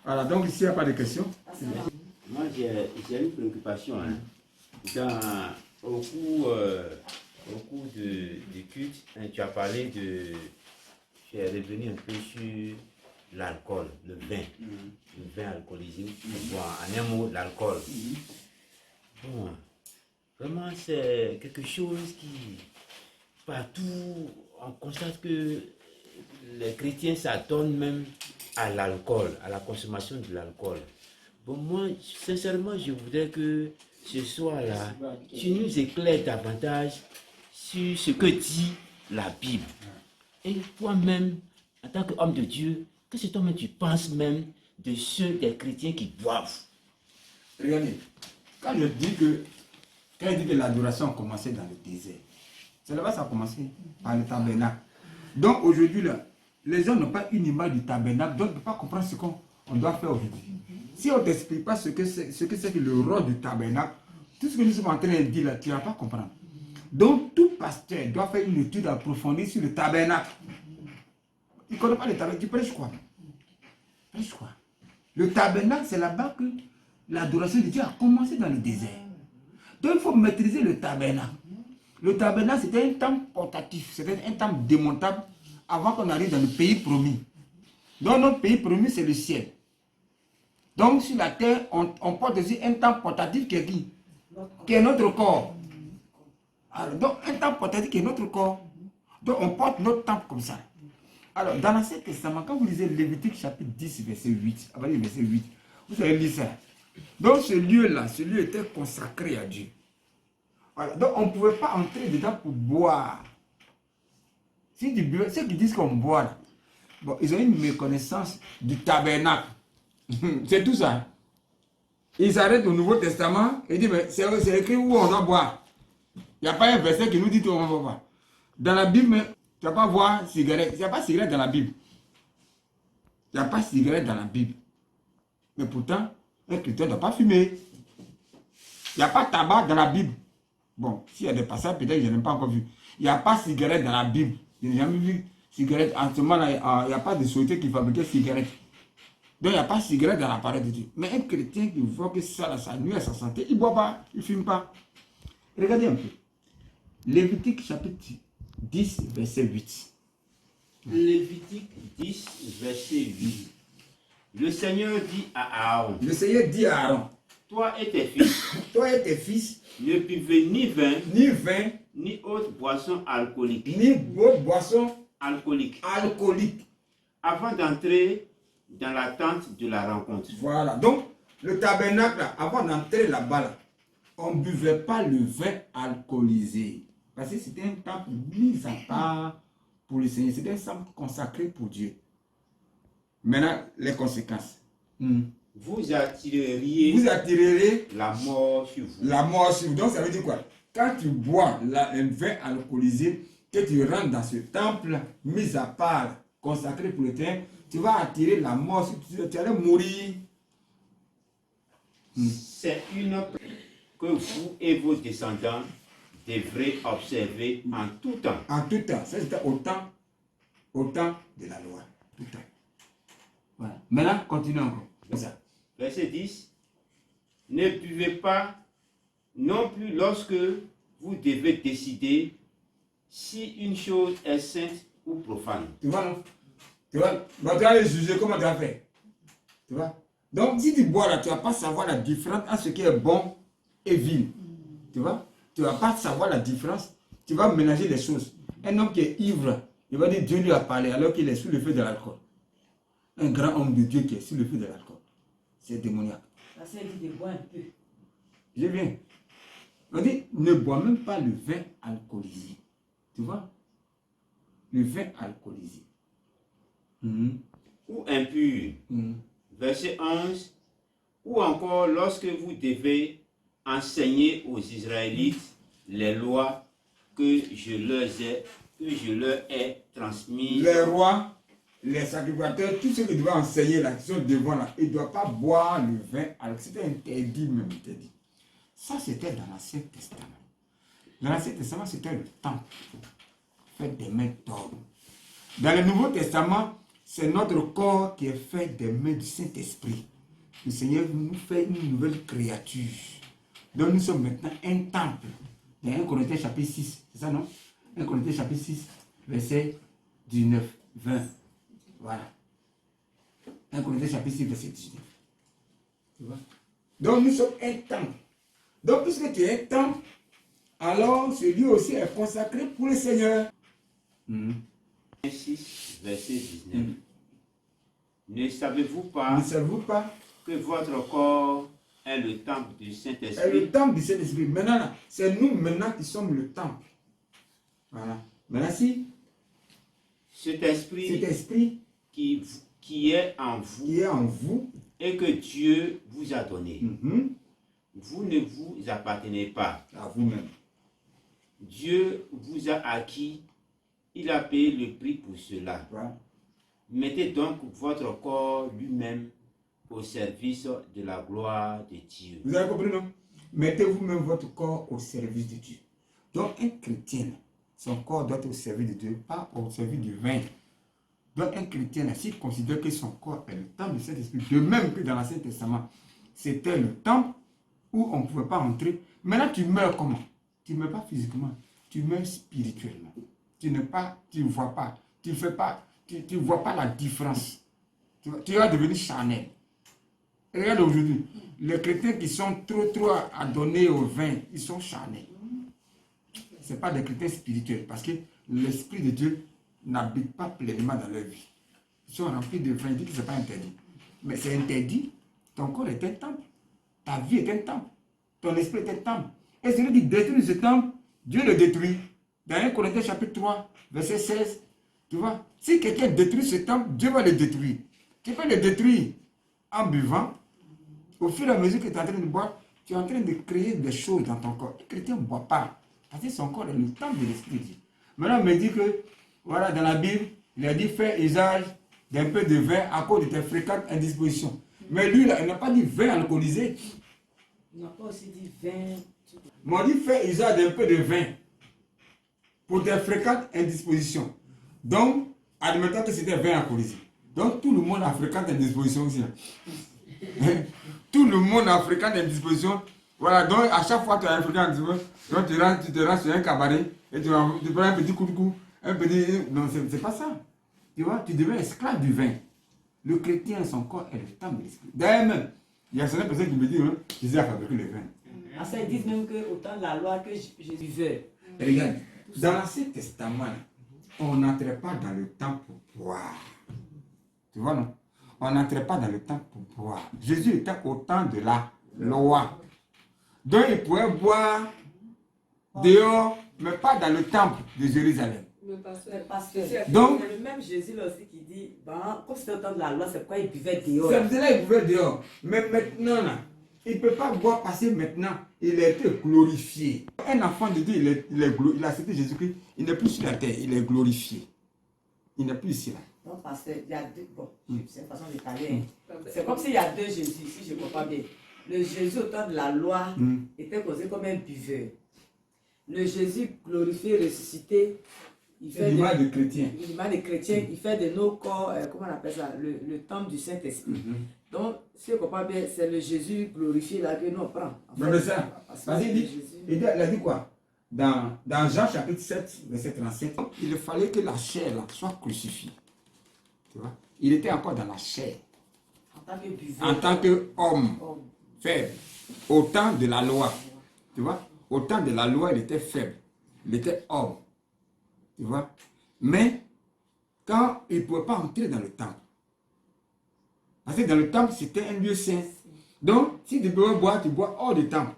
Voilà, donc ici, il n'y a pas de questions. Moi, j'ai une préoccupation. Hein. Au cours du culte, hein, tu as parlé de... Tu es revenu un peu sur l'alcool, le vin alcoolisé. En un mot, l'alcool. Bon, vraiment, c'est quelque chose qui, partout, on constate que les chrétiens s'adonnent même à l'alcool, à la consommation de l'alcool. Bon, moi, sincèrement, je voudrais que ce soir-là, tu nous éclaires davantage sur ce que dit la Bible. Et toi-même, en tant qu'homme de Dieu, qu'est-ce que toi-même tu penses même de ceux des chrétiens qui boivent? Regardez, quand il dit que l'adoration a commencé dans le désert, c'est là-bas que ça a commencé, par le tabernacle. Donc aujourd'hui, là, les gens n'ont pas une image du tabernacle, donc ils ne peuvent pas comprendre ce qu'on doit faire aujourd'hui. Si on ne t'explique pas ce que c'est que le rôle du tabernacle, tout ce que nous sommes en train de dire là, tu ne vas pas comprendre. Donc tout pasteur doit faire une étude approfondie sur le tabernacle. Il ne connaît pas le tabernacle, tu prêches quoi? Prêches quoi? Le tabernacle, c'est là-bas que l'adoration de Dieu a commencé dans le désert. Donc il faut maîtriser le tabernacle. Le tabernacle, c'était un temple portatif, c'était un temple démontable avant qu'on arrive dans le pays promis. Donc notre pays promis, c'est le ciel. Donc sur la terre, on porte aussi un temple portatif qui est qui? Qui est notre corps. Alors, donc un temple portatif qui est notre corps. Donc on porte notre temple comme ça. Alors dans l'Ancien Testament, quand vous lisez Lévitique chapitre 10, verset 8, verset 8, vous avez lu ça. Donc ce lieu-là, ce lieu était consacré à Dieu. Voilà. Donc on ne pouvait pas entrer dedans pour boire. Si tu buvais, ceux qui disent qu'on boit, là, bon, ils ont une méconnaissance du tabernacle. C'est tout ça. Ils arrêtent au Nouveau Testament et disent, mais c'est écrit où on doit boire. Il n'y a pas un verset qui nous dit qu'on va boire. Dans la Bible, tu ne vas pas voir cigarette. Il n'y a pas de cigarette dans la Bible. Il n'y a pas de cigarette dans la Bible. Mais pourtant, un chrétien ne doit pas fumer. Il n'y a pas de tabac dans la Bible. Bon, s'il y a des passages, peut-être que je n'ai pas encore vu. Il n'y a pas de cigarette dans la Bible. Je n'ai jamais vu cigarette. En ce moment-là, il n'y a pas de société qui fabriquait cigarette. Donc, il n'y a pas de cigarette dans la parole de Dieu. Mais un chrétien qui voit que ça nuit à sa santé, il ne boit pas, il ne fume pas. Regardez un peu. Lévitique chapitre 10, verset 8. Lévitique 10, verset 8. Le Seigneur dit à Aaron. Le Seigneur dit à Aaron. Toi et tes fils. Toi et tes fils. Ne buvez ni vin. Ni vin. Ni autre boisson alcoolique. Ni autre boisson alcoolique. Alcoolique. Avant d'entrer dans la tente de la rencontre. Voilà. Donc, le tabernacle, là, avant d'entrer là-bas, là, on ne buvait pas le vin alcoolisé. Parce que c'était un temple mis à part pour le Seigneur. C'était un temple consacré pour Dieu. Maintenant, les conséquences. Vous attireriez la mort sur vous. La mort sur vous. Donc, ça veut dire quoi? Quand tu bois un vin alcoolisé, que tu rentres dans ce temple mis à part, consacré pour le Seigneur, tu vas attirer la mort sur vous. Tu allais mourir. C'est une que vous et vos descendants devrez observer en tout temps. En tout temps. Ça, c'était au temps de la loi. Tout temps. Voilà. Maintenant, continuons encore. Verset 10. Ne buvez pas non plus lorsque vous devez décider si une chose est sainte ou profane. Tu vois, non? Tu vois, tu vas les juger comment tu as fait. Tu vois? Donc, si tu bois là, tu ne vas pas savoir la différence entre ce qui est bon et vil. Tu vois? Tu ne vas pas savoir la différence. Tu vas mélanger les choses. Un homme qui est ivre, il va dire Dieu lui a parlé alors qu'il est sous le feu de l'alcool. Un grand homme de Dieu qui est sous le feu de l'alcool. C'est démoniaque. Ça c'est dit de boire un peu. Je viens. On dit, ne bois même pas le vin alcoolisé. Tu vois? Le vin alcoolisé. Ou impur. Verset 11. Ou encore lorsque vous devez enseigner aux Israélites les lois que je leur ai transmises. Les rois, les sacrificateurs, tous ceux qui doivent enseigner là, qui sont devant là, ils ne doivent pas boire le vin. Alors c'était interdit même, interdit. Ça c'était dans l'Ancien Testament. Dans l'Ancien Testament, c'était le temple. Fait des mains d'or. Dans le Nouveau Testament, c'est notre corps qui est fait des mains du Saint-Esprit. Le Seigneur nous fait une nouvelle créature. Donc nous sommes maintenant un temple. Dans 1 Corinthiens chapitre 6, c'est ça non? 1 Corinthiens chapitre 6, verset 19, 20. Voilà. 1 Corinthiens chapitre 6, verset 19. Tu vois? Donc nous sommes un temple. Donc puisque tu es un temple, alors ce lieu aussi est consacré pour le Seigneur. 6, verset 19. Ne savez-vous pas, Ne savez-vous pas que votre corps est le temple du est le Saint-Esprit temple du Saint-Esprit? Maintenant, là, c'est nous maintenant qui sommes le temple. Voilà. Maintenant, si cet esprit qui est en vous et que Dieu vous a donné, vous ne vous appartenez pas à vous-même. Dieu vous a acquis, il a payé le prix pour cela. Voilà. Mettez donc votre corps lui-même au service de la gloire de Dieu. Vous avez compris, non? Mettez vous-même votre corps au service de Dieu. Donc, un chrétien, son corps doit être au service de Dieu, pas au service du vin. Donc, un chrétien, s'il considère que son corps est le temple du Saint-Esprit, de même que dans l'Ancien Testament, c'était le temple où on ne pouvait pas entrer. Maintenant, tu meurs comment? Tu ne meurs pas physiquement, tu meurs spirituellement. Tu ne vois pas, tu fais pas, tu vois pas la différence. Tu vas devenir charnel. Regarde aujourd'hui, les chrétiens qui sont trop adonnés au vin, ils sont charnels. Ce n'est pas des chrétiens spirituels parce que l'Esprit de Dieu n'habite pas pleinement dans leur vie. Ils sont remplis de vin, ils disent que ce n'est pas interdit. Mais c'est interdit. Ton corps est un temple. Ta vie est un temple. Ton esprit est un temple. Et celui qui détruit ce temple, Dieu le détruit. Dans 1 Corinthiens chapitre 3, verset 16, tu vois, si quelqu'un détruit ce temple, Dieu va le détruire. Tu peux le détruire en buvant. Au fur et à mesure que tu es en train de boire, tu es en train de créer des choses dans ton corps. Le chrétien ne boit pas. Parce que son corps est le temple de l'Esprit de Dieu. Maintenant, on me dit que, voilà, dans la Bible, il a dit fais usage d'un peu de vin à cause de tes fréquentes indispositions. Mais lui, là, il n'a pas dit vin alcoolisé. Il n'a pas aussi dit vin. Mais on dit fais usage d'un peu de vin pour tes fréquentes indispositions. Donc, admettons que c'était vin alcoolisé. Donc, tout le monde a fréquente indisposition aussi. Tout le monde a fréquente indisposition. Voilà, donc à chaque fois que tu as un fréquent indisposition, donc tu te rends sur un cabaret et tu prends un petit coup de cou, un petit... Non, c'est pas ça. Tu vois, tu deviens esclave du vin. Le chrétien, son corps est le temple de l'esprit. D'ailleurs même, il y a certaines personnes qui me disent, qu'ils ont fabriqué le vin. Ah, ça, ils disent même qu'au temps de la loi que je buvais. Regarde, dans l'Ancien Testament, on n'entrait pas dans le temple pour boire. Tu vois, non? On n'entrait pas dans le temple pour boire. Jésus était au temps de la loi. Donc, il pouvait boire dehors, mais pas dans le temple de Jérusalem. Donc, c'est le même Jésus là aussi qui dit, ben, comme c'était au temps de la loi, c'est pourquoi il buvait dehors. c'est là il buvait dehors. Mais maintenant, là, il ne peut pas boire parce que maintenant, il a été glorifié. Un enfant de Dieu, il a accepté Jésus-Christ, il n'est plus sur la terre, il est glorifié. Il n'est plus ici là. Non, parce qu'il y a deux, bon, c'est une façon de parler. C'est comme s'il y a deux Jésus, si je comprends bien. Le Jésus au temps de la loi était posé comme un buveur. Le Jésus glorifié, ressuscité, il fait l'image de chrétien. L'image de chrétien, il fait de nos corps, comment on appelle ça, le temple du Saint-Esprit. Donc, si je comprends bien, c'est le Jésus glorifié là que nous on prend. Mais ça, parce qu'il dit, il a dit quoi? Dans Jean chapitre 7, verset 37, il fallait que la chair là, soit crucifiée. Tu vois? Il était encore dans la chair. En tant qu'homme faible. Au temps de la loi. Tu vois? Au temps de la loi, il était faible. Il était homme. Tu vois? Mais, quand il ne pouvait pas entrer dans le temple. Parce que dans le temple, c'était un lieu saint. Donc, si tu peux boire, tu bois hors du temple.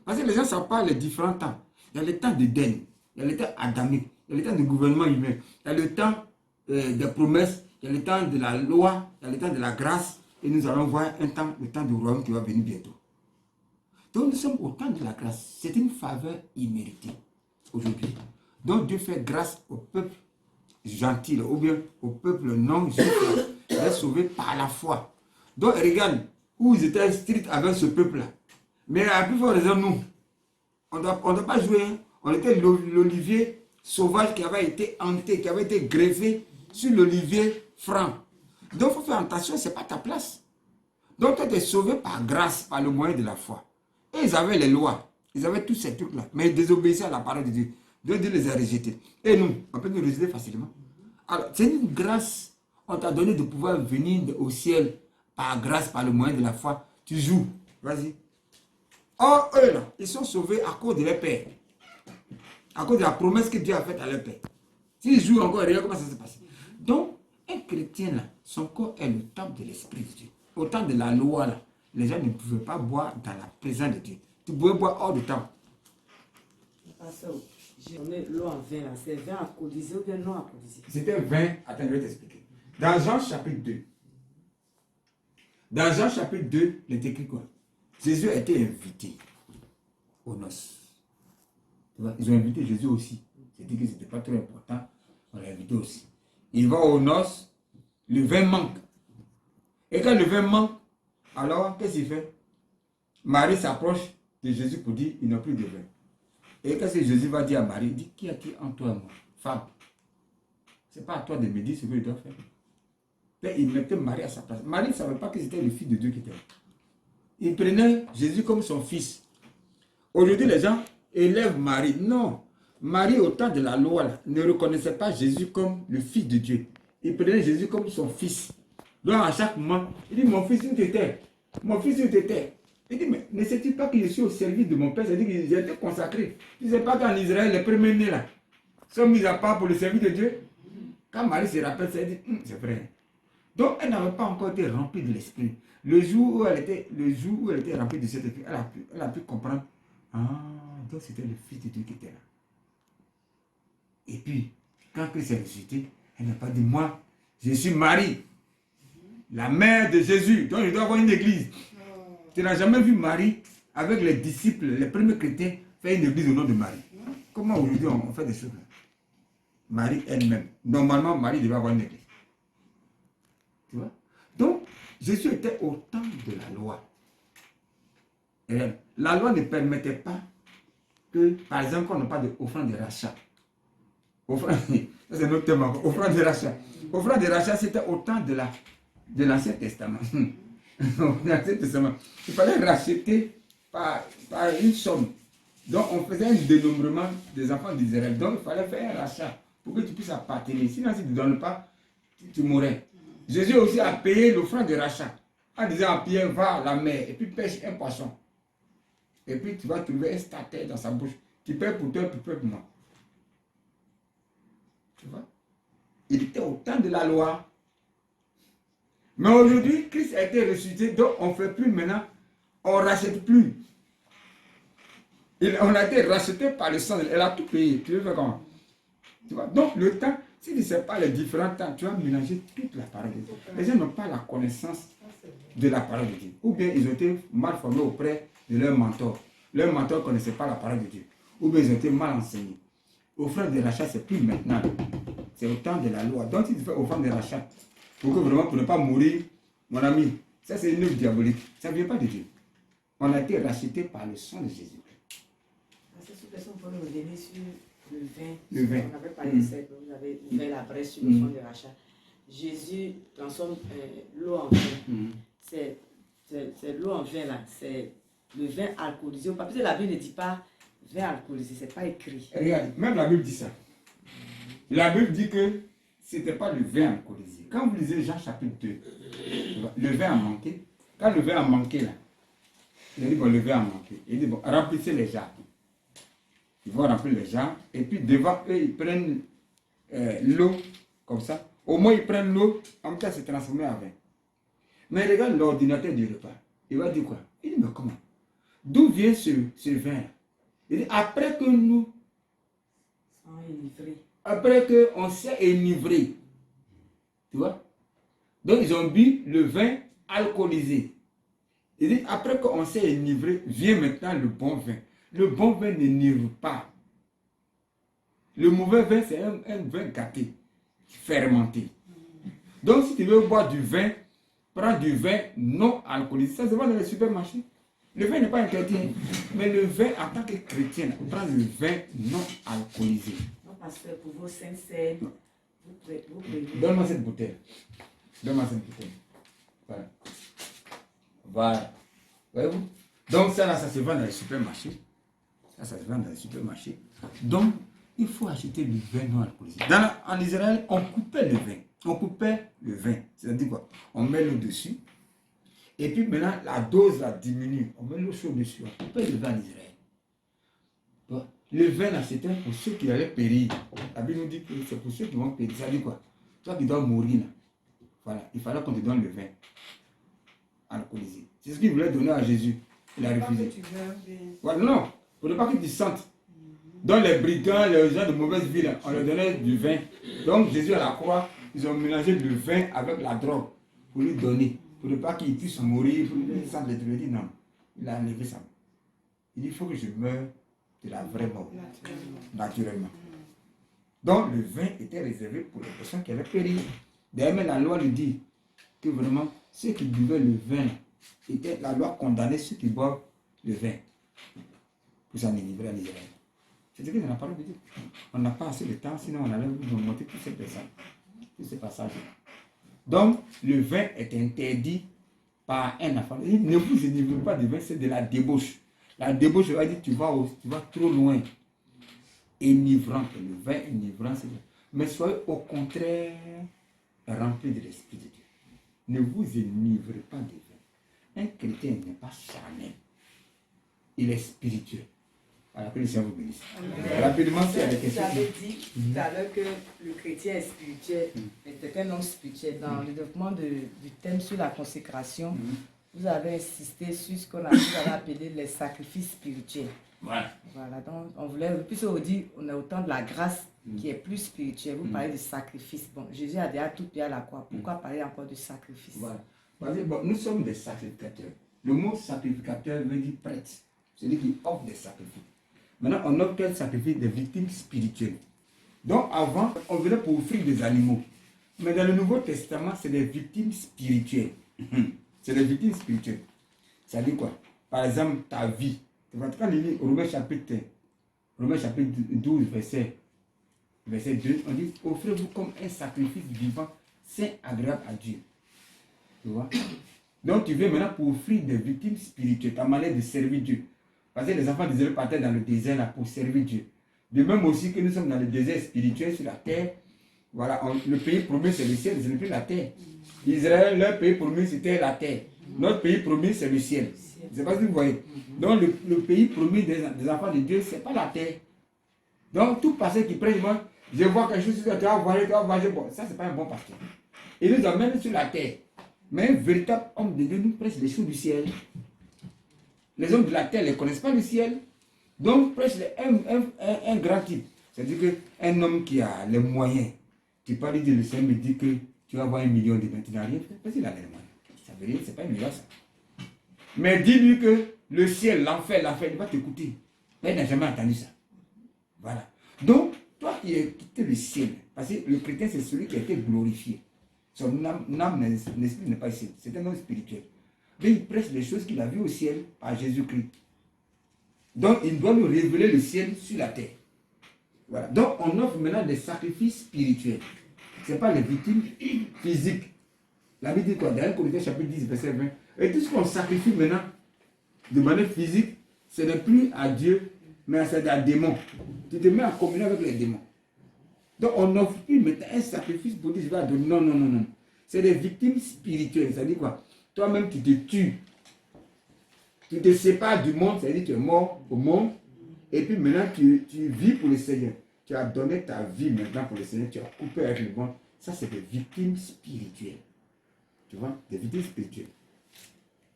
Parce que les gens ne savent pas les différents temps. Il y a le temps d'Éden, il y a le temps adamique, il y a le temps du gouvernement humain, il y a le temps des promesses, il y a le temps de la loi, il y a le temps de la grâce. Et nous allons voir un temps, le temps du royaume qui va venir bientôt. Donc nous sommes au temps de la grâce. C'est une faveur imméritée aujourd'hui. Donc Dieu fait grâce au peuple gentil, ou bien au peuple non juif, qui est sauvé par la foi. Donc regarde, où ils étaient stricts avec ce peuple-là. Mais à plus forte raison, nous, on ne doit pas jouer. On était l'olivier sauvage qui avait été hanté, qui avait été greffé sur l'olivier franc. Donc, il faut faire attention, ce n'est pas ta place. Donc, tu es sauvé par grâce, par le moyen de la foi. Et ils avaient les lois, ils avaient tous ces trucs-là, mais ils désobéissaient à la parole de Dieu. Dieu les a rejetés. Et nous, on peut nous rejeter facilement. Alors, c'est une grâce. On t'a donné de pouvoir venir au ciel par grâce, par le moyen de la foi. Tu joues. Vas-y. Or, eux, là, ils sont sauvés à cause de leur père. À cause de la promesse que Dieu a faite à leur père. S'ils jouent encore, regarde comment ça se passe. Donc, un chrétien, là, son corps est le temple de l'Esprit de Dieu. Au temps de la loi, là, les gens ne pouvaient pas boire dans la présence de Dieu. Tu pouvais boire hors du temps. J'ai donné l'eau en vin, là. C'est vin alcoolisé ou bien non alcoolisé? C'était 20. Attends, je vais t'expliquer. Dans Jean chapitre 2. Dans Jean chapitre 2, il est écrit quoi? Jésus a été invité aux noces. Ils ont invité Jésus aussi. C'est-à-dire que ce n'était pas très important. On l'a invité aussi. Il va aux noces, le vin manque. Et quand le vin manque, alors qu'est-ce qu'il fait? Marie s'approche de Jésus pour dire il n'a plus de vin. Et qu'est-ce que Jésus va dire à Marie? Il dit, qui a-t-il entre toi et moi? Femme, ce n'est pas à toi de me dire ce que je dois faire. Et il mettait Marie à sa place. Marie ne savait pas que c'était le Fils de Dieu qui était là. Il prenait Jésus comme son fils. Aujourd'hui, les gens élèvent Marie. Non. Marie, au temps de la loi, là, ne reconnaissait pas Jésus comme le Fils de Dieu. Il prenait Jésus comme son fils. Donc, à chaque moment, il dit, mon fils, où t'étais? Mon fils, où t'étais? Il dit, mais ne sais-tu pas que je suis au service de mon Père? C'est-à-dire que j'ai été consacré. Tu ne sais pas qu'en Israël, les premiers-nés, là, sont mis à part pour le service de Dieu? Quand Marie se rappelle, ça dit, c'est vrai. Donc, elle n'avait pas encore été remplie de l'esprit. Le jour où elle était remplie de cet esprit, elle a pu comprendre. Ah, donc c'était le Fils de Dieu qui était là. Et puis, quand Christ est ressuscité, elle n'a pas dit, moi, je suis Marie, la mère de Jésus. Donc, je dois avoir une église. Tu n'as jamais vu Marie avec les disciples, les premiers chrétiens, faire une église au nom de Marie. Comment aujourd'hui on fait des choses là? Marie elle-même. Normalement, Marie devait avoir une église. Tu vois? Donc, Jésus était au temps de la loi. Et la loi ne permettait pas que, par exemple, qu'on n'a pas d'offrande de rachat. C'est notre thème encore. Offrande de rachat. Offrande de rachat, c'était au temps de l'Ancien Testament. L'Ancien Testament. Il fallait racheter par une somme. Donc, on faisait un dénombrement des enfants d'Israël. Donc, il fallait faire un rachat pour que tu puisses appartenir. Sinon, si tu ne donnes pas, tu mourrais. Jésus aussi a payé l'offrande de rachat en disant à Pierre, va à la mer et puis pêche un poisson. Et puis tu vas trouver un statère dans sa bouche. Tu paies pour toi, tu paies pour moi. Tu vois? Il était au temps de la loi. Mais aujourd'hui, Christ a été ressuscité, donc on ne fait plus maintenant, on ne rachète plus. On a été racheté par le sang. Elle a tout payé. Tu veux faire comment? Tu vois? Donc le temps, si tu ne sais pas les différents temps, tu vas mélanger toute la parole de Dieu. Les gens n'ont pas la connaissance de la parole de Dieu. Ou bien ils ont été mal formés auprès de leur mentor. Leur mentor ne connaissait pas la parole de Dieu. Ou bien ils ont été mal enseignés. Offrande de rachat, c'est plus maintenant. C'est au temps de la loi. Donc si tu fais offrande de rachat, pour ne pas mourir, mon ami, ça c'est une œuvre diabolique. Ça ne vient pas de Dieu. On a été racheté par le sang de Jésus. Est-ce qu'on peut revenir sur le vin? Le vin. On avait parlé de ça, vous avez ouvert la brèche sur le fond de rachat. Jésus transforme l'eau en vin. C'est l'eau en vin là, c'est le vin alcoolisé. Parce que la Bible ne dit pas vin alcoolisé, c'est pas écrit. Regarde, même la Bible dit ça. La Bible dit que ce n'était pas le vin alcoolisé. Quand vous lisez Jean chapitre 2, le vin a manqué. Quand le vin a manqué là, il dit bon, le vin a manqué. Il dit bon, remplissez les jarres. Ils vont remplir les jarres et puis devant eux, ils prennent l'eau comme ça. Au moins, ils prennent l'eau, en même temps, c'est transformé en vin. Mais regarde l'ordinateur du repas. Il va dire quoi? Il dit mais comment? D'où vient ce vin? Il dit après que nous, après qu'on s'est enivré, tu vois? Donc ils ont bu le vin alcoolisé. Il dit après qu'on s'est enivré, vient maintenant le bon vin. Le bon vin n'énivre pas. Le mauvais vin, c'est un vin gâté, fermenté. Donc si tu veux boire du vin, prends du vin non alcoolisé. Ça se vend dans les supermarchés. Le vin n'est pas interdit, mais le vin en tant que chrétien, prends le vin non alcoolisé. Non, pasteur, pour vos saints, Donne-moi cette bouteille. Donne-moi cette bouteille. Voilà. Voilà. Voyez-vous? Donc ça là, ça se vend dans les supermarchés. Ça se vend dans les supermarchés. Donc, il faut acheter du vin non alcoolisé. En Israël, on coupait le vin. On coupait le vin. C'est-à-dire quoi? On met l'eau dessus. Et puis maintenant, la dose la diminue. On met l'eau chaude dessus. On coupait le vin en Israël. Bon. Le vin là, c'était pour ceux qui allaient périr. La Bible nous dit que c'est pour ceux qui vont périr. Ça dit quoi? Toi qui dois mourir là. Voilà. Il fallait qu'on te donne le vin alcoolisé. C'est ce qu'il voulait donner à Jésus. Il a refusé. Voilà, non. Pour ne pas que tu sentes. Dans les brigands, les gens de mauvaise vie, là, on leur donnait du vin. Donc Jésus à la croix, ils ont mélangé le vin avec la drogue pour lui donner. Pour ne pas qu'il puisse mourir, pour lui sente les trucs. Il dit non. Il a enlevé ça. Il dit il faut que je meure de la vraie mort. Naturellement. Donc le vin était réservé pour les personnes qui avaient péri. D'ailleurs, même la loi lui dit que vraiment, ceux qui buvaient le vin, la loi condamnait ceux qui boivent le vin pour s'en délivrer en Israël. C'est ce que dans la parole de Dieu. On n'a pas assez de temps, sinon on allait vous montrer toutes ces personnes, tous ces passages. Donc, le vin est interdit par un enfant. Il dit, ne vous énivrez pas de vin, c'est de la débauche. La débauche, on va dire, tu vas trop loin. Enivrant, le vin enivrant, c'est bien. Mais soyez au contraire remplis de l'Esprit de Dieu. Ne vous enivrez pas de vin. Un chrétien n'est pas charnel. Il est spirituel. Alors que le Seigneur vous bénisse. Rapidement, s'il y a des questions. Vous avez dit tout à l'heure que le chrétien est spirituel, était un homme spirituel. Dans le développement du thème sur la consécration, vous avez insisté sur ce qu'on a appelé les sacrifices spirituels. Voilà, donc on voulait, puisque on dit on a autant de la grâce qui est plus spirituelle. Vous parlez de sacrifice. Bon, Jésus a déjà tout payé à la croix. Pourquoi parler encore de sacrifice? Voilà. Bon, nous sommes des sacrificateurs. Le mot sacrificateur veut dire prêtre. Celui qui offre des sacrifices. Maintenant, on offre quel sacrifice? Des victimes spirituelles. Donc avant, on venait pour offrir des animaux. Mais dans le Nouveau Testament, c'est des victimes spirituelles. C'est des victimes spirituelles. Ça dit quoi? Par exemple, ta vie. Quand il lit Romains chapitre 12, verset 2, on dit, offrez-vous comme un sacrifice vivant, saint, agréable à Dieu. Tu vois? Donc tu viens maintenant pour offrir des victimes spirituelles, ta manière de servir Dieu. Parce que les enfants d'Israël partaient dans le désert là, pour servir Dieu. De même aussi que nous sommes dans le désert spirituel sur la terre. Voilà, le pays promis c'est le ciel, ce n'est plus la terre. Israël, leur pays promis c'était la terre. Notre pays promis c'est le ciel. Je ne sais pas si vous voyez. Donc le pays promis des enfants de Dieu, ce n'est pas la terre. Donc tout pasteur qui prêche, moi, je vois quelque chose, tu vas voir, bon, ça c'est pas un bon pasteur. Il nous emmène sur la terre. Mais un véritable homme de Dieu nous prêche les choses du ciel. Les hommes de la terre ne connaissent pas le ciel. Donc prêche un grand type. C'est-à-dire qu'un homme qui a les moyens, tu parles de le Seigneur me dit que tu vas avoir 1 million de vins, tu n'as rien fait, parce qu'il a les moyens. Ça veut dire, c'est pas une million ça. Mais dis-lui que le ciel, l'enfer, il va t'écouter. Mais il n'a jamais entendu ça. Voilà. Donc, toi qui as quitté le ciel, parce que le chrétien, c'est celui qui a été glorifié. Son âme, l'esprit n'est pas ici. C'est un homme spirituel. Mais il prêche les choses qu'il a vues au ciel par Jésus-Christ. Donc, il doit nous révéler le ciel sur la terre. Voilà. Donc, on offre maintenant des sacrifices spirituels. Ce n'est pas les victimes physiques. La Bible dit quoi? Dans 1 Corinthiens chapitre 10, verset 20. Et tout ce qu'on sacrifie maintenant, de manière physique, ce n'est plus à Dieu, mais c'est à démon. Tu te mets en communion avec les démons. Donc, on n'offre plus maintenant un sacrifice pour dire, je vais donner. Non, non, non, non. C'est des victimes spirituelles. Ça dit quoi? Toi-même, tu te tues. Tu te sépares du monde, c'est-à-dire que tu es mort au monde. Et puis maintenant, tu vis pour le Seigneur. Tu as donné ta vie maintenant pour le Seigneur. Tu as coupé avec le monde. Ça, c'est des victimes spirituelles. Tu vois? Des victimes spirituelles.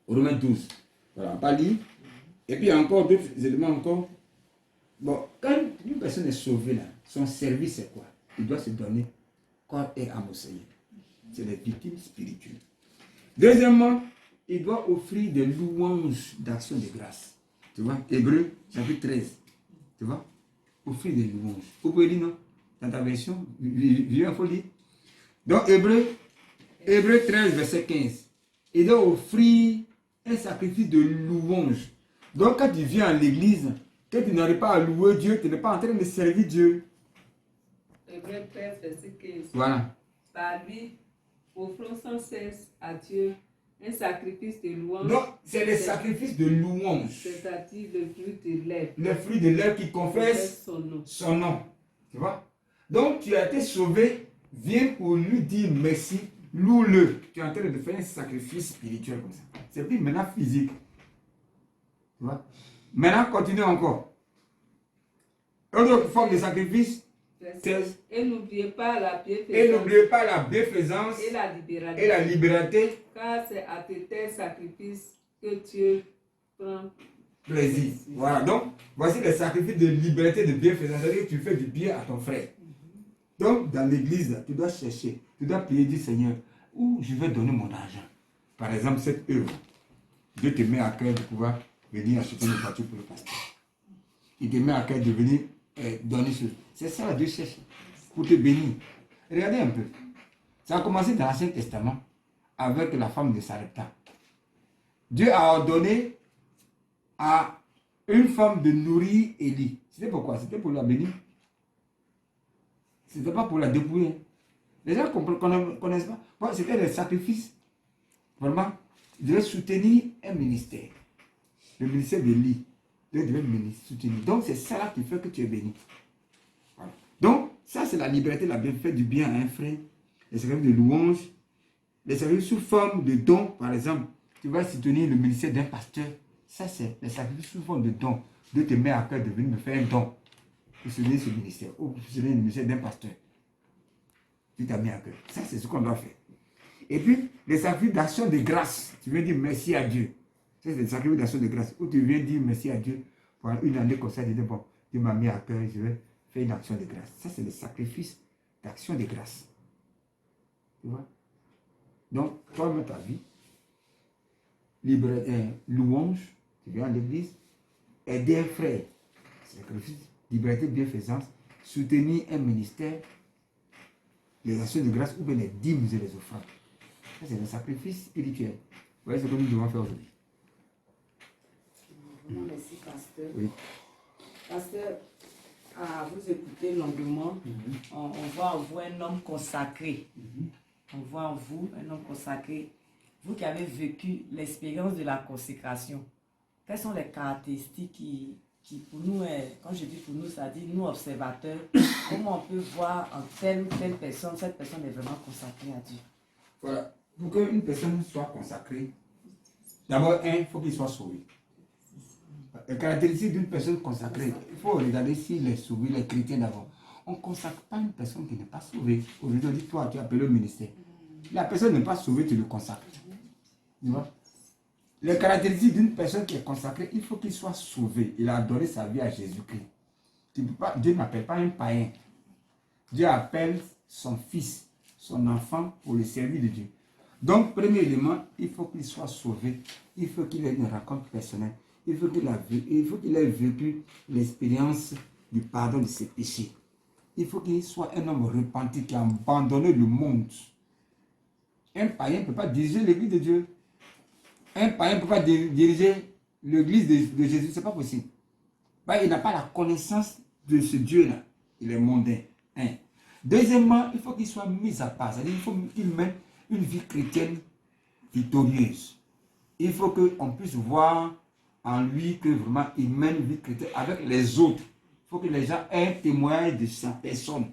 Romains 12. Voilà, on va lire. Et puis, il y a encore d'autres éléments encore. Bon, quand une personne est sauvée, là, son service, c'est quoi? Il doit se donner corps et âme au Seigneur. C'est des victimes spirituelles. Deuxièmement, il doit offrir des louanges d'action de grâce. Tu vois? Hébreux, chapitre 13. Tu vois? Offrir des louanges. Vous pouvez lire, non? Dans ta version, il faut lire. Donc, Hébreux 13, verset 15. Il doit offrir un sacrifice de louange. Donc, quand tu viens à l'église, que tu n'arrives pas à louer Dieu, tu n'es pas en train de servir Dieu. Hébreux 13, verset 15. Voilà. Par lui, offrons sans cesse à Dieu un sacrifice de louange. Donc, c'est les sacrifices de louange. C'est-à-dire le fruit de lèvres. Le fruit de lèvres qui confesse son nom. Tu vois? Donc, tu as été sauvé, viens pour lui dire merci, loue-le. Tu es en train de faire un sacrifice spirituel comme ça. C'est plus maintenant physique. Tu vois? Maintenant, continue encore. Autre forme de sacrifice. 16. Et n'oubliez pas la bienfaisance. Et n'oubliez pas la bienfaisance et la liberté. Car c'est à de tels sacrifices que Dieu prend plaisir. Voilà. Donc, voici les sacrifices de liberté, de bienfaisance. C'est-à-dire que tu fais du bien à ton frère. Donc, dans l'église, tu dois chercher. Tu dois prier, dire Seigneur, où je vais donner mon argent. Par exemple, cette œuvre. Dieu te met à cœur de pouvoir venir acheter une voiture pour le pasteur. Il te met à cœur de venir donner ce. C'est ça, Dieu cherche pour te bénir. Regardez un peu. Ça a commencé dans l'Ancien Testament avec la femme de Sarepta. Dieu a ordonné à une femme de nourrir Élie. C'était pourquoi? C'était pour la bénir. C'était pas pour la dépouiller. Les gens ne connaissent pas. Bon, c'était des sacrifices. Vraiment, ils devaient soutenir un ministère. Le ministère d'Élie. Ils devaient soutenir. Donc, c'est ça là qui fait que tu es béni. Voilà. Donc, ça, c'est la liberté, la bienfait du bien à un frère. Les sacrifices de louange. Les sacrifices sous forme de don, par exemple. Tu vas soutenir le ministère d'un pasteur. Ça, c'est les sacrifices sous forme de don. Dieu te met à cœur de venir me faire un don pour soutenir ce ministère. Ou pour soutenir le ministère d'un pasteur. Tu t'as mis à cœur. Ça, c'est ce qu'on doit faire. Et puis, les sacrifices d'action de grâce. Tu viens dire merci à Dieu. Ça, c'est les sacrifices d'action de grâce. Où tu viens dire merci à Dieu pendant une année comme ça. Tu dis, bon, Dieu m'a mis à cœur, je vais faire une action de grâce. Ça, c'est les sacrifices d'action de grâce. Tu vois? Donc, toi, dans ta vie, louange, tu viens à l'église, aider un frère, sacrifice, liberté, bienfaisance, soutenir un ministère, les actions de grâce ou bien les dîmes et les offrandes. Ça, c'est le sacrifice spirituel. Voilà ce que nous devons faire aujourd'hui. Merci, pasteur. Oui. Pasteur, à vous écouter longuement, on voit en vous un homme consacré. On voit en vous un homme consacré. Vous qui avez vécu l'expérience de la consécration, quelles sont les caractéristiques qui pour nous, quand je dis pour nous, ça dit nous observateurs, comment on peut voir en telle ou telle personne, cette personne est vraiment consacrée à Dieu. Voilà. Pour qu'une personne soit consacrée, d'abord, il faut qu'il soit sauvé. Les caractéristiques d'une personne consacrée, il faut regarder s'il est sauvé, les chrétiens d'abord. On ne consacre pas une personne qui n'est pas sauvée. Aujourd'hui, on dit, toi, tu as appelé au ministère. La personne n'est pas sauvée, tu le consacres. Tu vois? Les caractéristiques d'une personne qui est consacrée, il faut qu'il soit sauvé. Il a donné sa vie à Jésus-Christ. Dieu n'appelle pas un païen. Dieu appelle son fils, son enfant pour le servir de Dieu. Donc, premier élément, il faut qu'il soit sauvé. Il faut qu'il ait une rencontre personnelle. Il faut qu'il ait vécu l'expérience du pardon de ses péchés. Il faut qu'il soit un homme repenti qui a abandonné le monde. Un païen ne peut pas diriger l'église de Dieu. Un païen ne peut pas diriger l'église de Jésus. Ce n'est pas possible. Il n'a pas la connaissance de ce Dieu-là. Il est mondain. Deuxièmement, il faut qu'il soit mis à part. C'est-à-dire qu'il faut qu'il mène une vie chrétienne victorieuse. Il faut qu'on puisse voir en lui que vraiment il mène une vie chrétienne avec les autres. Il faut que les gens aient un témoignage de sa personne.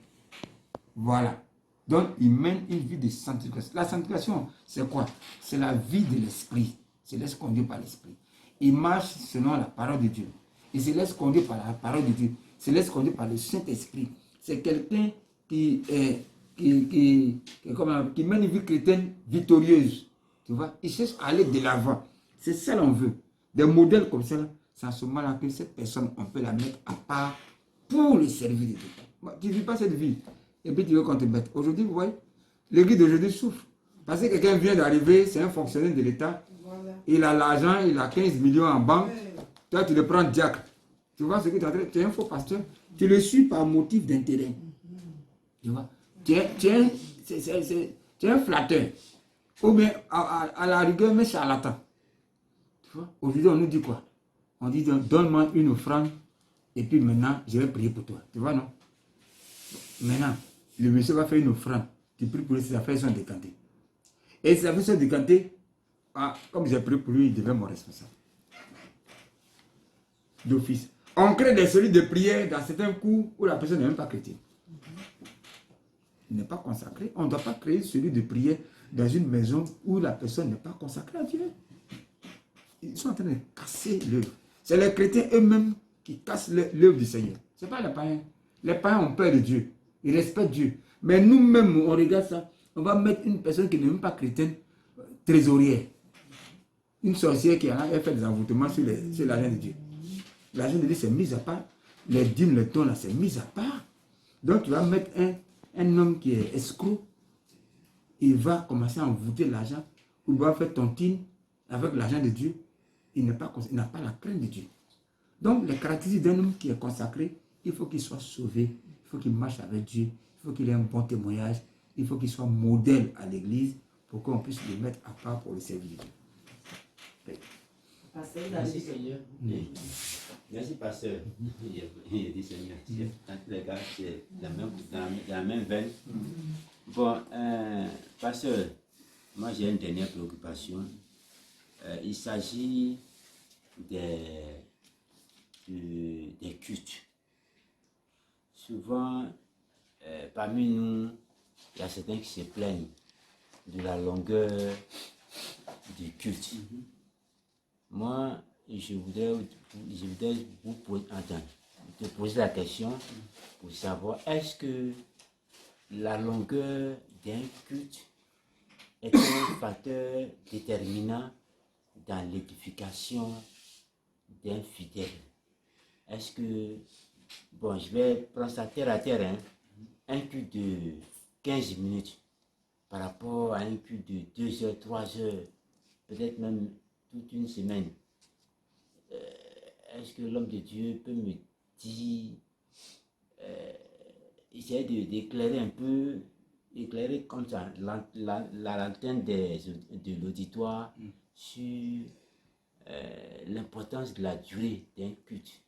Voilà. Donc, il mène une vie de sanctification. La sanctification, c'est quoi? C'est la vie de l'esprit. Il se laisse conduire par l'esprit. Il marche selon la parole de Dieu. Il se laisse conduire par la parole de Dieu. Il se laisse conduire par le Saint-Esprit. C'est quelqu'un qui mène une vie chrétienne victorieuse. Tu vois? Il cherche à aller de l'avant. C'est ça l'on veut. Des modèles comme ça, c'est à ce moment-là que cette personne, on peut la mettre à part pour le servir de Dieu. Tu ne vis pas cette vie. Et puis tu veux qu'on te mette. Aujourd'hui, vous voyez, l'église d'aujourd'hui souffre. Parce que quelqu'un vient d'arriver, c'est un fonctionnaire de l'État. Voilà. Il a l'argent, il a 15 millions en banque. Ouais. Toi, tu le prends diacre. Tu vois ce que tu es en train de faire? Tu es un faux pasteur. Tu le suis par motif d'intérêt. Tu vois? Tu es un flatteur. Ou bien, à la rigueur, mais charlatan. Tu vois? Aujourd'hui, on nous dit quoi? On dit, donne-moi une offrande. Et puis maintenant, je vais prier pour toi. Tu vois, non? Maintenant, le monsieur va faire une offrande. Tu pries pour lui, ses affaires sont décantées. Et ses affaires sont décantées, comme j'ai prié pour lui, il devient mon responsable. D'office. On crée des cellules de prière dans certains coups où la personne n'est même pas chrétienne. Il n'est pas consacré. On ne doit pas créer une cellule de prière dans une maison où la personne n'est pas consacrée à Dieu. Ils sont en train de casser l'œuvre. C'est les chrétiens eux-mêmes qui cassent l'œuvre du Seigneur. Ce n'est pas les païens. Les païens ont peur de Dieu. Ils respectent Dieu. Mais nous-mêmes, on regarde ça. On va mettre une personne qui n'est même pas chrétienne, trésorière. Une sorcière qui a fait des envoûtements sur l'argent de Dieu. L'argent de Dieu, c'est mis à part. Les dîmes, les dons, là, c'est mis à part. Donc, tu vas mettre un homme qui est escroc. Il va commencer à envoûter l'argent. Ou il va faire tontine avec l'argent de Dieu. Il n'a pas la crainte de Dieu. Donc, les caractéristiques d'un homme qui est consacré, il faut qu'il soit sauvé. Il faut qu'il marche avec Dieu. Il faut qu'il ait un bon témoignage. Il faut qu'il soit modèle à l'église pour qu'on puisse le mettre à part pour le servir de Dieu. Merci Seigneur. Merci pasteur. Il dit Seigneur. Dans tous les cas, c'est la même veine. Bon, pasteur, moi j'ai une dernière préoccupation. Il s'agit des cultes. Souvent, parmi nous, il y a certains qui se plaignent de la longueur du culte. Moi, je voudrais vous te poser la question pour savoir, est-ce que la longueur d'un culte est un facteur déterminant dans l'édification d'un fidèle? Est-ce que, bon, je vais prendre ça terre à terre, hein, un culte de 15 minutes par rapport à un culte de 2 heures, 3 heures, peut-être même toute une semaine. Est-ce que l'homme de Dieu peut me dire, essayer d'éclairer un peu, éclairer comme ça la lanterne de l'auditoire sur l'importance de la durée d'un culte?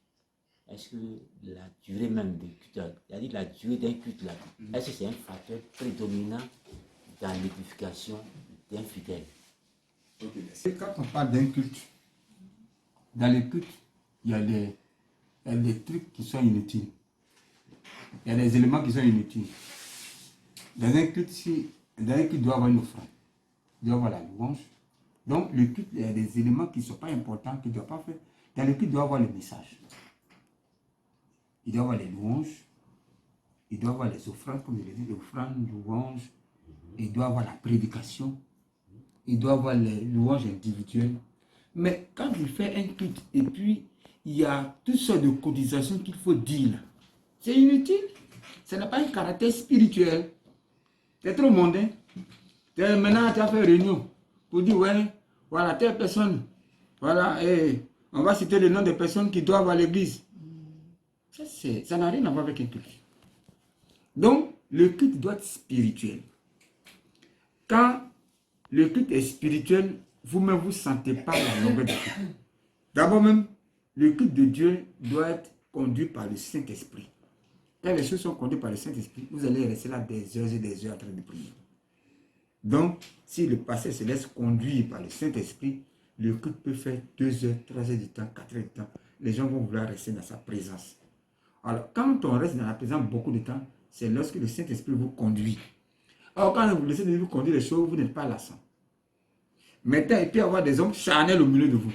Est-ce que la durée même du culte, c'est-à-dire la durée d'un culte là, est-ce que c'est un facteur prédominant dans l'édification d'un fidèle? C'est quand on parle d'un culte, dans le culte, il y a des trucs qui sont inutiles. Il y a des éléments qui sont inutiles. Dans un culte, il doit y avoir une offrande. Il doit y avoir la louange. Donc, le culte, il y a des éléments qui ne sont pas importants, qui ne doivent pas faire. Dans le culte, il doit y avoir le message. Il doit y avoir les louanges. Il doit y avoir les offrandes, comme je l'ai dit, l'offrande, louange. Il doit y avoir la prédication. Il doit y avoir les louanges individuelles. Mais quand il fait un culte, et puis il y a toutes sortes de cotisations qu'il faut dire, c'est inutile. Ça n'a pas un caractère spirituel. C'est trop mondain. Maintenant, tu as fait réunion pour dire, ouais, voilà, telle personne, voilà, et on va citer le nom des personnes qui doivent à l'église. Ça n'a rien à voir avec un culte. Donc, le culte doit être spirituel. Quand le culte est spirituel, vous-même, vous ne sentez pas la longueur du culte. D'abord même, le culte de Dieu doit être conduit par le Saint-Esprit. Quand les choses sont conduites par le Saint-Esprit, vous allez rester là des heures et des heures en train de prier. Donc, si le pasteur se laisse conduire par le Saint-Esprit, le culte peut faire 2 heures, 3 heures du temps, 4 heures du temps. Les gens vont vouloir rester dans sa présence. Alors, quand on reste dans la présence beaucoup de temps, c'est lorsque le Saint-Esprit vous conduit. Or, quand vous laissez vous conduire les choses, vous n'êtes pas lassant. Maintenant, il peut y avoir des hommes charnels au milieu de vous.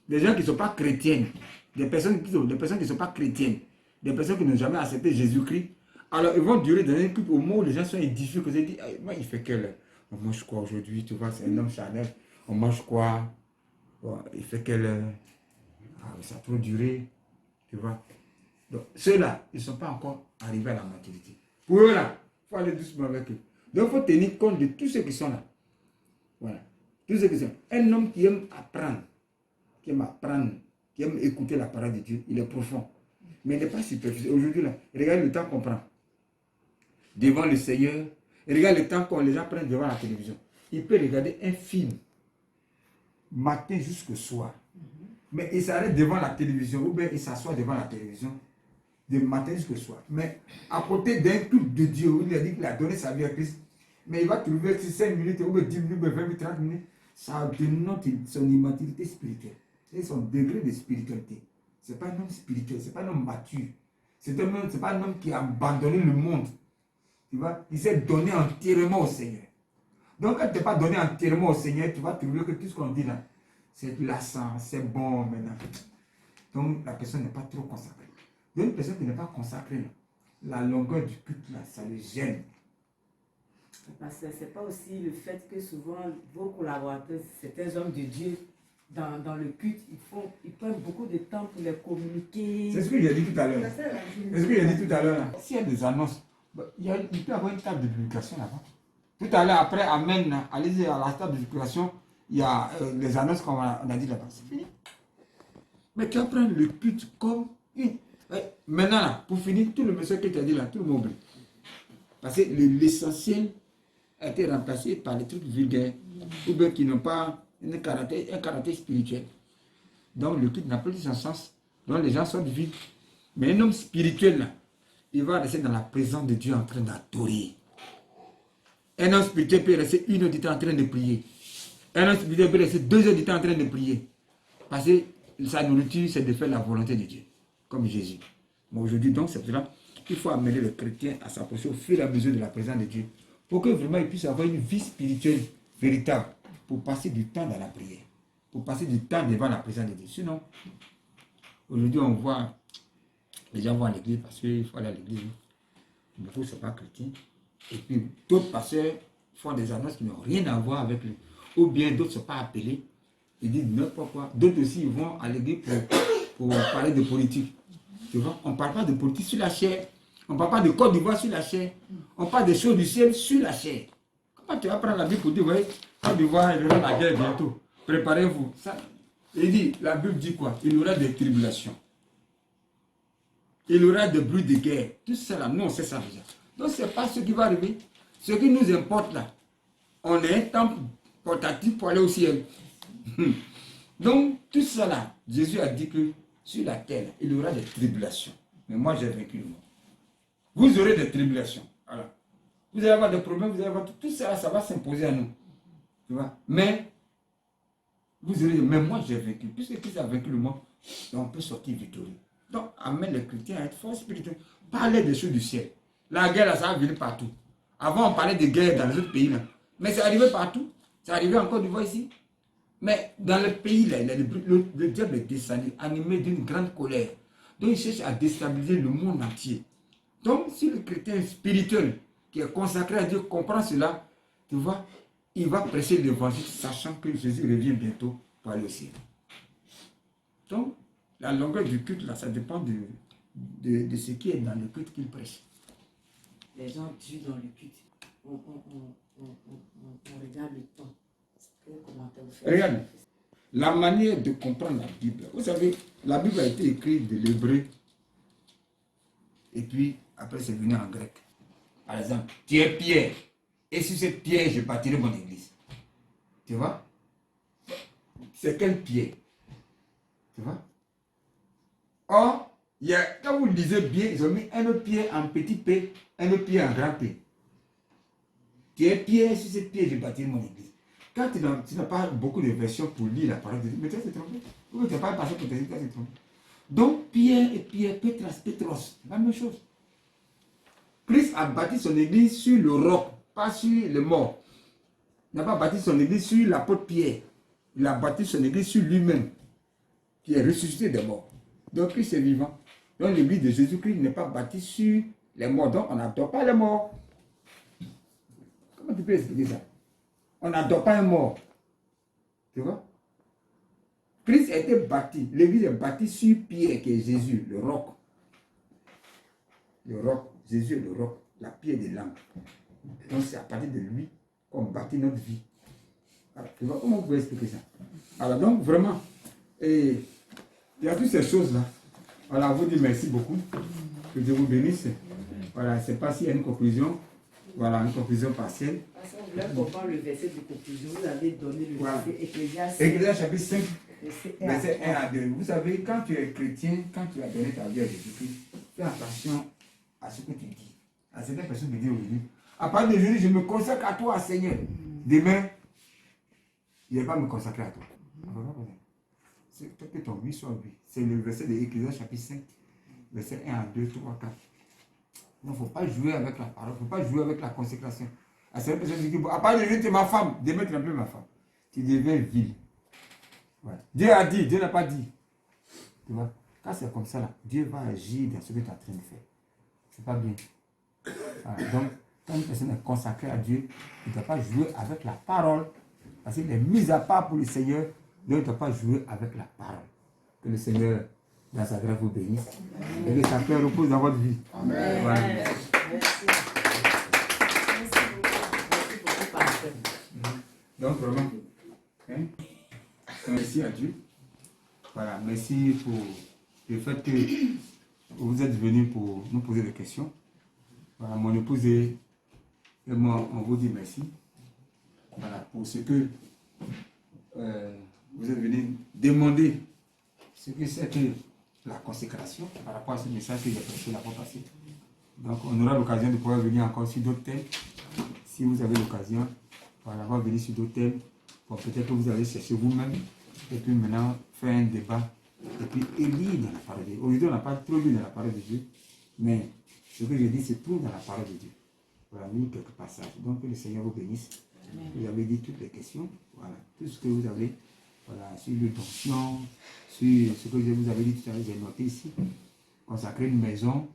Des gens qui ne sont pas chrétiennes. Des personnes qui ne sont pas chrétiennes. Des personnes qui n'ont jamais accepté Jésus-Christ. Alors, ils vont durer dans un culte au moment où les gens sont édifiés. Que vous avez dit, moi, il fait quelle? On mange quoi aujourd'hui? Tu vois, c'est un homme charnel. On mange quoi? Bon, il fait quelle heure? Ça a trop duré. Tu vois. Donc, ceux-là, ils ne sont pas encore arrivés à la maturité. Pour eux, là, il faut aller doucement avec eux. Donc, il faut tenir compte de tous ceux qui sont là. Voilà. Tous ceux qui sont. Un homme qui aime apprendre, qui aime écouter la parole de Dieu, il est profond. Mais il n'est pas superficiel. Aujourd'hui, là, regarde le temps qu'on prend devant le Seigneur. Regarde le temps qu'on les gens prennent devant la télévision. Il peut regarder un film matin jusqu'au soir. Mais il s'arrête devant la télévision ou bien il s'assoit devant la télévision. de matin jusqu'au soir. Mais à côté d'un culte de Dieu, où il a dit qu'il a donné sa vie à Christ, mais il va trouver 5 minutes, ou 10 minutes, 20 minutes, 30 minutes, ça dénote son immaturité spirituelle. C'est son degré de spiritualité. Ce n'est pas un homme spirituel, ce n'est pas un homme mature. C'est pas un homme qui a abandonné le monde. Tu vois, il s'est donné entièrement au Seigneur. Donc, quand tu n'es pas donné entièrement au Seigneur, tu vas trouver que tout ce qu'on dit là, c'est lassant, c'est bon maintenant. Donc, la personne n'est pas trop consacrée. Donc, une personne qui n'est pas consacrée, là, la longueur du culte, là, ça le gêne. Parce que ce n'est pas aussi le fait que souvent vos collaborateurs, certains hommes de Dieu, dans le culte, ils prennent beaucoup de temps pour les communiquer. C'est ce que j'ai dit tout à l'heure. C'est ce que j'ai dit tout à l'heure. S'il y a des annonces, il peut y avoir une table de publication là-bas. Tout à l'heure, après, Amen, allez-y à la table de publication, il y a les annonces qu'on a dit là-bas. C'est fini. Mais tu vas prendre le culte comme une. Maintenant, là, pour finir, tout le message que tu as dit là, tout le monde oublie. Parce que l'essentiel a été remplacé par les trucs vulgaires, ou bien qui n'ont pas un caractère spirituel. Donc le culte n'a plus son sens. Donc les gens sont vides. Mais un homme spirituel, là, il va rester dans la présence de Dieu en train d'adorer. Un homme spirituel peut rester 1 heure du temps en train de prier. Un homme spirituel peut rester 2 heures du temps en train de prier. Parce que sa nourriture, c'est de faire la volonté de Dieu, comme Jésus. Mais aujourd'hui, donc, c'est pour cela qu'il faut amener le chrétien à s'approcher au fur et à mesure de la présence de Dieu, pour que vraiment il puisse avoir une vie spirituelle véritable, pour passer du temps dans la prière, pour passer du temps devant la présence de Dieu. Sinon, aujourd'hui, on voit, les gens vont à l'église parce qu'il faut aller à l'église. Beaucoup ne sont pas chrétiens. Et puis, d'autres pasteurs font des annonces qui n'ont rien à voir avec lui. Ou bien d'autres ne sont pas appelés. Ils disent n'importe quoi. D'autres aussi, ils vont à l'église pour parler de politique. Tu vois, on ne parle pas de politique sur la chair. On ne parle pas de Côte d'Ivoire sur la chair. On parle des choses du ciel sur la chair. Comment tu vas prendre la Bible pour dire, voyez, Côte d'Ivoire, il y aura la guerre bientôt. Préparez-vous. Ça, il dit, la Bible dit quoi? Il y aura des tribulations. Il y aura des bruits de guerre. Tout ça là, nous on sait ça déjà. Donc ce n'est pas ce qui va arriver. Ce qui nous importe là, on est un temple portatif pour aller au ciel. Donc tout ça là, Jésus a dit que sur la terre, il y aura des tribulations. Mais moi j'ai vaincu le monde. Vous aurez des tribulations. Voilà. Vous allez avoir des problèmes, vous allez avoir tout ça là, ça va s'imposer à nous. Tu vois? Mais vous aurez, mais moi j'ai vaincu. Puisque Christ a vaincu le monde, donc on peut sortir victorieux. Donc, amène les chrétiens à être forts spirituels. Parlez des choses du ciel. La guerre, là, ça va venir partout. Avant, on parlait de guerre dans les autres pays, là. Mais c'est arrivé partout. C'est arrivé en Côte d'Ivoire ici. Mais dans le pays, là, le diable est descendu, animé d'une grande colère. Donc, il cherche à déstabiliser le monde entier. Donc, si le chrétien spirituel, qui est consacré à Dieu, comprend cela, tu vois, il va prêcher l'évangile, sachant que Jésus revient bientôt pour aller au ciel. Donc, la longueur du culte, là, ça dépend de ce qui est dans le culte qu'il prêche. Les gens tuent dans le culte. On regarde le temps. Quel commentaire vous faites? Regarde, la manière de comprendre la Bible. Vous savez, la Bible a été écrite de l'hébreu. Et puis, après, c'est venu en grec. Par exemple, tu es Pierre. Et sur cette pierre, je bâtirai mon église. Tu vois? C'est quelle pierre? Tu vois? Or, quand vous lisez bien, ils ont mis un pied en petit p, un pied en grand P. Tu es Pierre, sur cette pierre, je bâtirai mon église. Quand tu n'as pas beaucoup de versions pour lire la parole de Dieu, mais tu vas te tromper. Ou tu n'as pas passé pour te dire, tu vas te tromper. Donc, Pierre et Pierre, Pétras, Pétros, c'est la même chose. Christ a bâti son église sur le roc, pas sur les morts. Il n'a pas bâti son église sur l'apôtre Pierre. Il a bâti son église sur lui-même, qui est ressuscité des morts. Donc Christ est vivant. Donc l'église de Jésus-Christ n'est pas bâtie sur les morts. Donc on n'adore pas les morts. Comment tu peux expliquer ça? On n'adore pas un mort. Tu vois? Christ a été bâti. L'église est bâtie sur Pierre, qui est Jésus, le roc. Le roc. Jésus est le roc, la pierre de l'âme. Donc c'est à partir de lui qu'on bâtit notre vie. Alors, tu vois, comment vous pouvez expliquer ça? Alors donc vraiment, il y a toutes ces choses-là. Voilà, on vous dit merci beaucoup. Que Dieu vous bénisse. Voilà, je ne sais pas s'il y a une conclusion. Voilà, une conclusion partielle. Parce qu'on voulait comprendre le verset de conclusion. Vous avez donné le verset Ecclésiaste. Ecclésiaste chapitre 5, verset 1 à 2. Vous savez, quand tu es chrétien, quand tu as donné ta vie à Jésus-Christ, tu fais attention à ce que tu dis. À certaines personnes me disent aujourd'hui, à partir d'aujourd'hui, je me consacre à toi, Seigneur. Demain, je ne vais pas me consacrer à toi. C'est que ton vie soit vie. C'est le verset de Ecclésiaste chapitre 5, verset 1 à 2, 3, 4. Il ne faut pas jouer avec la parole, il ne faut pas jouer avec la consécration. À certaines personnes disent, à partir d'aujourd'hui, tu es ma femme. Demain, tu n'es plus ma femme. Tu deviens vil. Ouais. Dieu a dit, Dieu n'a pas dit. Tu vois, quand c'est comme ça, là, Dieu va agir dans ce que tu es en train de faire. C'est pas bien. Voilà. Donc, quand une personne est consacrée à Dieu, il ne doit pas jouer avec la parole. Parce qu'il est mis à part pour le Seigneur. Donc, il ne doit pas jouer avec la parole. Que le Seigneur, dans sa grâce, vous bénisse. Et que sa paix repose dans votre vie. Amen. Voilà. Merci. Merci beaucoup, pasteur. Donc, vraiment, hein? Merci à Dieu. Voilà, merci pour le fait que vous êtes venus pour nous poser des questions. Voilà, mon épouse et moi, on vous dit merci. Voilà, pour ce que vous êtes venus demander ce que c'est que la consécration par rapport à ce message que j'ai prêché la fois passée. Donc, on aura l'occasion de pouvoir venir encore sur d'autres thèmes. Si vous avez l'occasion, voilà, on va venir sur d'autres thèmes. Bon, peut-être que vous allez chercher vous-même. Et puis maintenant, faire un débat. Et puis lire dans la parole de Dieu. Aujourd'hui, on n'a pas trop lu dans la parole de Dieu. Mais ce que je dis, c'est tout dans la parole de Dieu. Voilà, mis quelques passages. Donc, que le Seigneur vous bénisse. Amen. Vous avez dit toutes les questions. Voilà, tout ce que vous avez. Voilà, sur l'onction, sur ce que je vous avais dit tout à l'heure, j'ai noté ici. Consacrer une maison.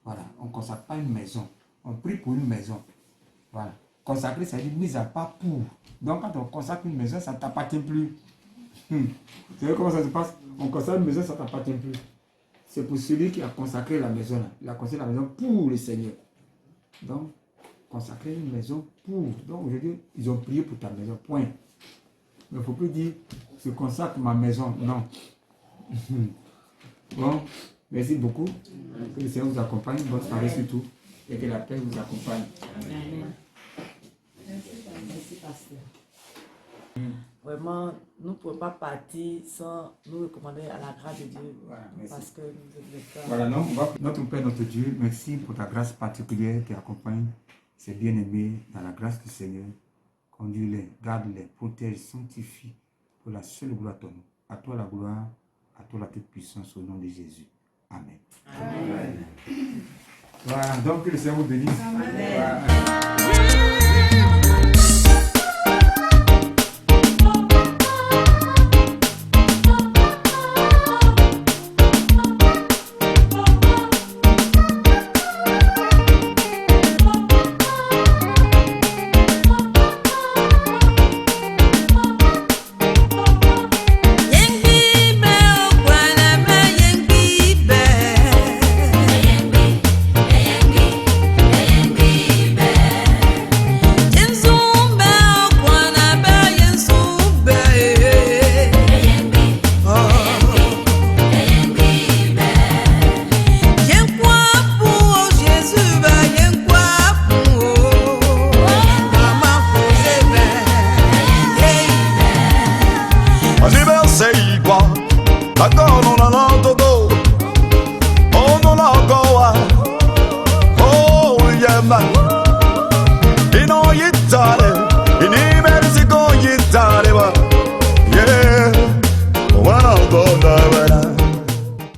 Voilà, on ne consacre pas une maison. On prie pour une maison. Voilà. Consacrer, ça veut dire mise à part pour. Donc, quand on consacre une maison, ça ne t'appartient plus. Vous savez comment ça se passe? On consacre une maison, ça ne t'appartient plus. C'est pour celui qui a consacré la maison. Là. Il a consacré la maison pour le Seigneur. Donc, consacrer une maison pour. Donc, aujourd'hui, ils ont prié pour ta maison. Point. Mais il ne faut plus dire, je consacre ma maison. Non. Bon, merci beaucoup. Que le Seigneur vous accompagne. Bonne soirée surtout. Et que la paix vous accompagne. Amen. Merci, pasteur. Vraiment, nous ne pouvons pas partir sans nous recommander à la grâce de Dieu. Voilà, parce que nous devons le faire. Voilà, non, notre Père, notre Dieu, merci pour ta grâce particulière qui accompagne ces bien-aimés dans la grâce du Seigneur. Conduis-les, garde-les, protège, sanctifie pour la seule gloire de ton nom. À toi la gloire, à toi la toute puissance au nom de Jésus. Amen. Amen. Voilà, donc que le Seigneur vous bénisse. Amen. Voilà. Ino yitale